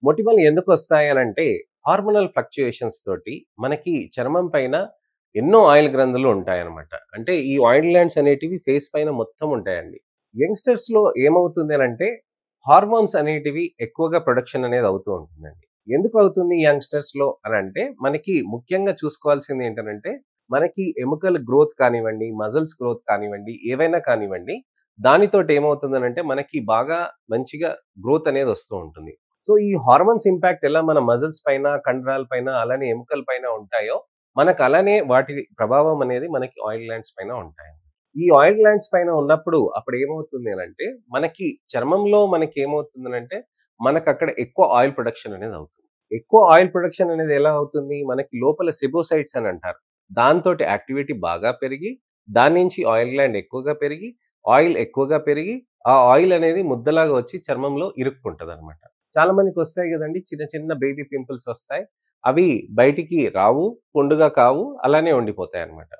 మొటిమలు ఎందుకొస్తాయి అనంటే, hormonal fluctuations తోటి మనకి చర్మం పైన ఎన్నో ఆయిల్ గ్రంథులు ఉంటాయన్నమాట. అంటే ఈ ఆయిల్ గ్లాండ్స్ అనేటివి ఫేస్ పైన మొత్తం ఉంటాయండి. యంగ్‌స్టర్స్‌లో ఏమవుతుంది అనంటే, హార్మోన్స్ అనేటివి ఎక్కువగా ప్రొడక్షన్ అనేది అవుతూ ఉంటుందండి. ఎందుకు అవుతుంది యంగ్‌స్టర్స్‌లో అనంటే, మనకి ముఖ్యంగా చూసుకోవాల్సింది ఏంటనంటే, మనకి ఎముకల గ్రోత్ కానివ్వండి, మజిల్స్ గ్రోత్ కానివ్వండి, ఏవైనా కానివ్వండి, దానితోటి ఏమవుతుందనంటే, మనకి బాగా మంచిగా గ్రోత్ అనేది వస్తూ ఉంటుంది. సో, ఈ హార్మోన్స్ ఇంపాక్ట్ ఎలా మన మజిల్స్ పైన, కండరాల పైన, అలానే ఎముకల పైన ఉంటాయో, మనకు అలానే వాటి ప్రభావం అనేది మనకి ఆయిల్ గ్లాండ్స్ పైన ఉంటాయి. ఈ ఆయిల్ గ్లాండ్స్ పైన ఉన్నప్పుడు అప్పుడు ఏమవుతుంది అనంటే, మనకి చర్మంలో మనకేమవుతుందనంటే, మనకక్కడ ఎక్కువ ఆయిల్ ప్రొడక్షన్ అనేది అవుతుంది. ఎక్కువ ఆయిల్ ప్రొడక్షన్ అనేది ఎలా అవుతుంది? మనకి లోపల సెబోసైట్స్ అని అంటారు. దాంతోటి యాక్టివిటీ బాగా పెరిగి, దాని నుంచి ఆయిల్ గ్లాండ్ ఎక్కువగా పెరిగి, ఆయిల్ ఎక్కువగా పెరిగి, ఆ ఆయిల్ అనేది ముద్దలాగా వచ్చి చర్మంలో ఇరుక్కుంటదనమాట. చాలా మందికొస్తాయి గదండీ! చిన్న చిన్న బేబీ పింపుల్స్ ఒస్తాయి. అవి బయటికి రావు, పొండుగా కావు, అలానే ఉండిపోతాయన్నమాట.